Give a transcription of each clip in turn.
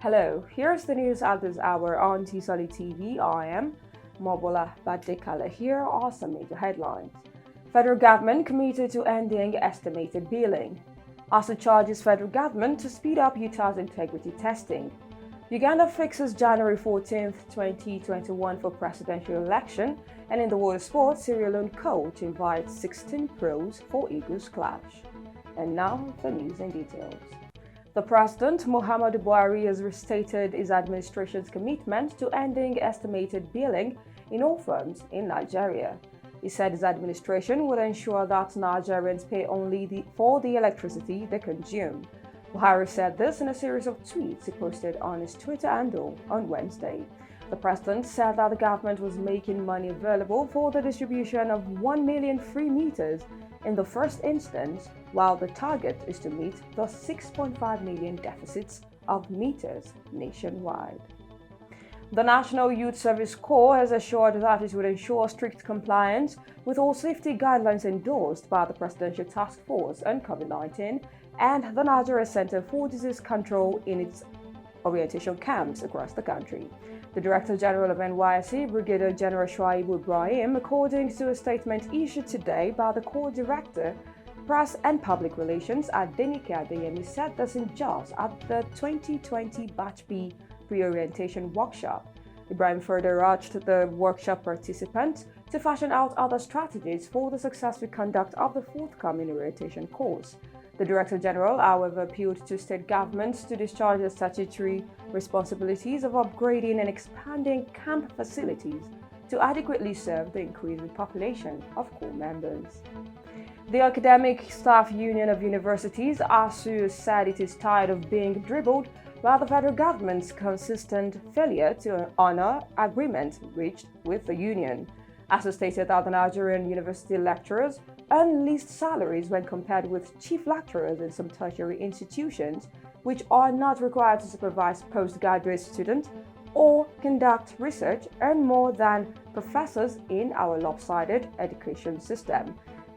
Hello, here's the news at this hour on Tstv. I am Mobola Badekala. Here are some major headlines. Federal government committed to ending estimated billing. ASUU charges federal government to speed up UTAS integrity testing. Uganda fixes January 14, 2021 for presidential election. And in the world of sports, Sierra Leone coach invites 16 pros for Eagles clash. And now the news in details. The President, Muhammadu Buhari, has restated his administration's commitment to ending estimated billing in all firms in Nigeria. He said his administration would ensure that Nigerians pay only for the electricity they consume. Buhari said this in a series of tweets he posted on his Twitter handle on Wednesday. The president said that the government was making money available for the distribution of 1 million free meters in the first instance, while the target is to meet the 6.5 million deficits of meters nationwide. The National Youth Service Corps has assured that it would ensure strict compliance with all safety guidelines endorsed by the Presidential Task Force on COVID-19 and the Nigeria Center for Disease Control in its orientation camps across the country. The Director General of NYSC, Brigadier General Shuaibu Ibrahim, according to a statement issued today by the Corps Director, Press and Public Relations Adenike Adeyemi, said this in Jos at the 2020 Batch B pre-orientation workshop. Ibrahim further urged the workshop participants to fashion out other strategies for the successful conduct of the forthcoming orientation course. The Director General, however, appealed to state governments to discharge their statutory responsibilities of upgrading and expanding camp facilities to adequately serve the increasing population of Corps members. The Academic Staff Union of Universities, ASUU, said it is tired of being dribbled by the federal government's consistent failure to honor agreements reached with the union. ASUU stated that the Nigerian university lecturers earn least salaries when compared with chief lecturers in some tertiary institutions, which are not required to supervise postgraduate students or conduct research, earn more than professors in our lopsided education system.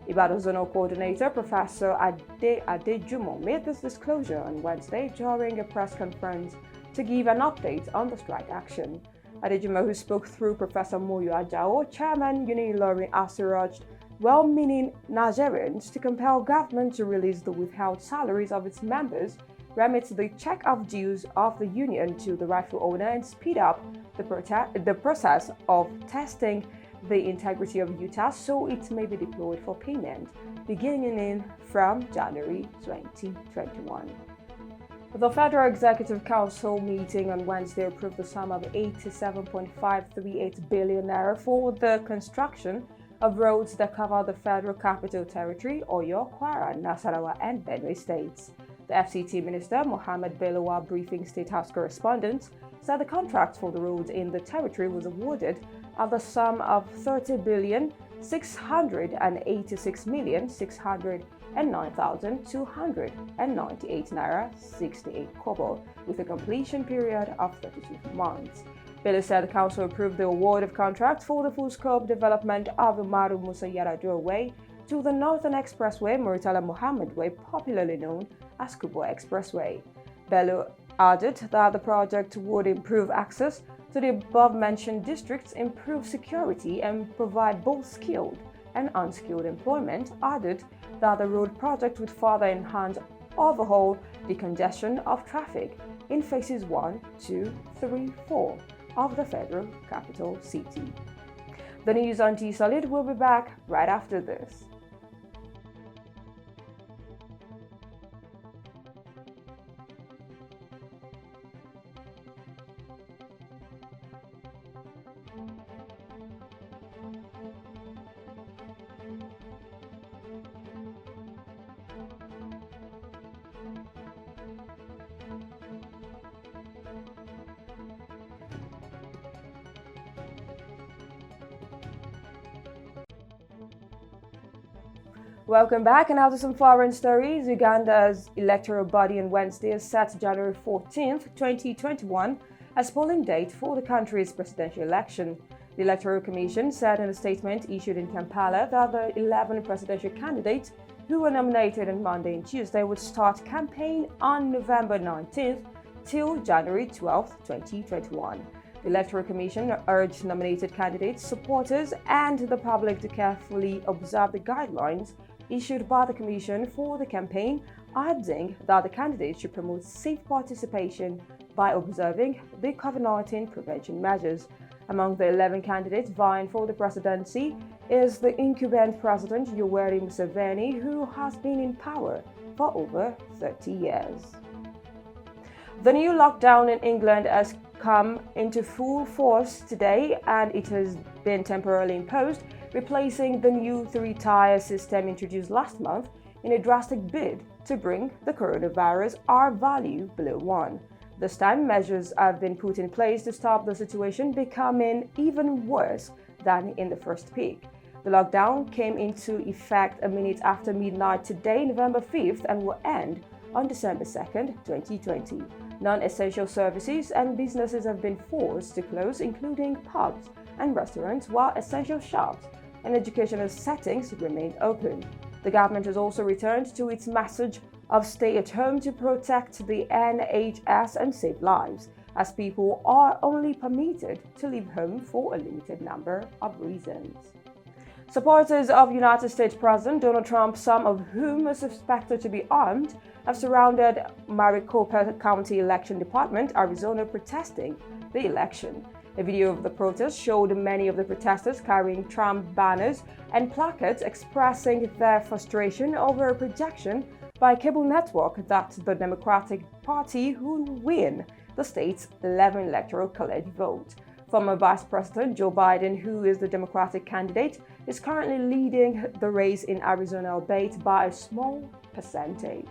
Ibadan Zonal Coordinator Professor Adejumo made this disclosure on Wednesday during a press conference to give an update on the strike action. Adejumo, who spoke through Professor Moyo Ajao, Chairman Unilorin ASUU, urged well-meaning Nigerians to compel government to release the withheld salaries of its members, remit the check of dues of the union to the rightful owner, and speed up the process of testing the integrity of UTAS so it may be deployed for payment beginning from January 2021. The Federal Executive Council meeting on Wednesday approved the sum of 87.538 billion naira for the construction of roads that cover the Federal Capital Territory, Oyo, Kwara, Nasarawa, and Benue states. The FCT Minister, Mohammed Bello, briefing State House correspondents, said the contract for the roads in the territory was awarded at the sum of 30,686,609,298 naira 68 kobo, with a completion period of 32 months. Bello said the council approved the award of contract for the full-scope development of Umaru Musa Yar'Adua Way to the Northern Expressway, Murtala Muhammad Way, popularly known as Kubwa Expressway. Bello added that the project would improve access to the above-mentioned districts, improve security, and provide both skilled and unskilled employment. Added that the road project would further enhance overhaul decongestion of traffic in phases 1, 2, 3, 4 of the Federal Capital City. The news on T-Solid will be back right after this. Welcome back, and now to some foreign stories. Uganda's electoral body on Wednesday has set January 14th, 2021 as polling date for the country's presidential election. The Electoral Commission said in a statement issued in Kampala that the 11 presidential candidates who were nominated on Monday and Tuesday would start campaign on November 19th, till January 12, 2021. The Electoral Commission urged nominated candidates, supporters, and the public to carefully observe the guidelines issued by the Commission for the campaign, adding that the candidates should promote safe participation by observing the COVID-19 prevention measures. Among the 11 candidates vying for the presidency is the incumbent President Yoweri Museveni, who has been in power for over 30 years. The new lockdown in England has come into full force today, and it has been temporarily imposed, replacing the new 3-tier system introduced last month in a drastic bid to bring the coronavirus R-value below 1. This time, measures have been put in place to stop the situation becoming even worse than in the first peak. The lockdown came into effect a minute after midnight today, November 5th, and will end on December 2nd, 2020. Non-essential services and businesses have been forced to close, including pubs and restaurants, while essential shops and educational settings remain open. The government has also returned to its message of stay at home to protect the NHS and save lives, as people are only permitted to leave home for a limited number of reasons. Supporters of United States President Donald Trump, some of whom are suspected to be armed, have surrounded Maricopa County Election Department, Arizona, protesting the election. A video of the protest showed many of the protesters carrying Trump banners and placards expressing their frustration over a projection by a cable network that the Democratic Party will win the state's 11th Electoral College vote. Former Vice President Joe Biden, who is the Democratic candidate, is currently leading the race in Arizona, albeit by a small percentage.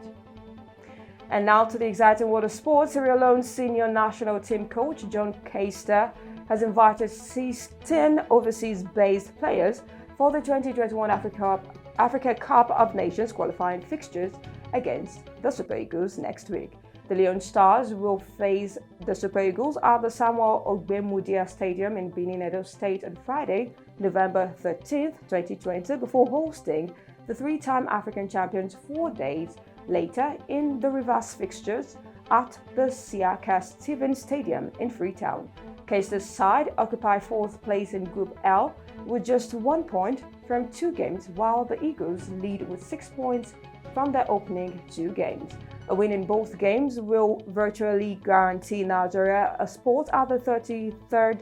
And now to the exciting world of sports. Sierra Leone's senior national team coach John Keister has invited 16 overseas-based players for the 2021 Africa Cup of Nations qualifying fixtures against the Super Eagles next week. The Leon Stars will face the Super Eagles at the Samuel Ogbemudia Stadium in Benin, Edo State on Friday, November 13, 2020, before hosting the 3-time African champions 4 days later in the reverse fixtures at the Siaka Stevens Stadium in Freetown. Keister's side occupy 4th place in Group L with just 1 point from 2 games, while the Eagles lead with 6 points from their opening 2 games. A win in both games will virtually guarantee Nigeria a spot at the 33rd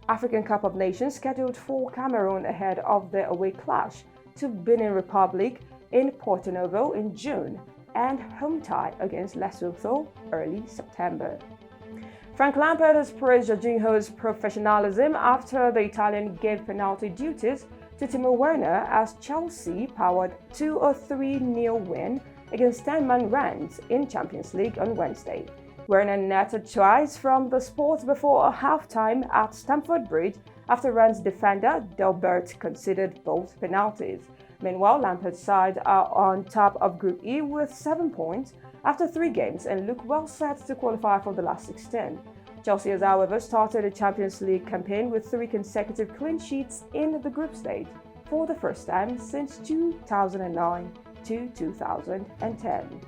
African Cup of Nations scheduled for Cameroon ahead of their away clash to Benin Republic in Porto Novo in June and home tie against Lesotho early September. Frank Lampard has praised Jorginho's professionalism after the Italian gave penalty duties to Timo Werner as Chelsea powered to a 3-0 win against 10-man Rennes in Champions League on Wednesday. Werner netted twice from the spot before a half-time at Stamford Bridge after Rennes defender Delbert conceded both penalties. Meanwhile, Lampard's side are on top of Group E with 7 points after 3 games and look well set to qualify for the last 16. Chelsea has, however, started a Champions League campaign with 3 consecutive clean sheets in the group stage for the first time since 2009 to 2010.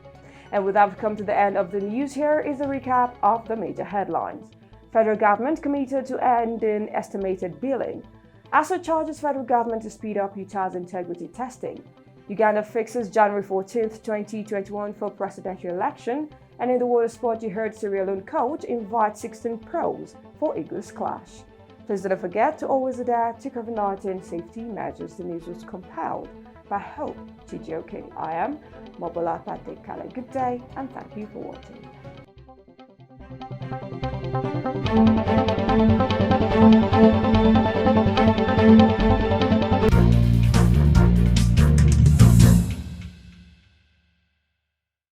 And with that, we've come to the end of the news. Here is a recap of the major headlines. Federal government committed to ending estimated billing. ASUU charges federal government to speed up UTAS integrity testing. Uganda fixes January 14, 2021 for presidential election. And in the world of sport, you heard Sierra Leone coach invite 16 pros for Eagles clash. Please don't forget to always adhere to COVID-19 safety measures. The news was compiled by Hope Chijoke. I am Mobola Patekala. Good day and thank you for watching.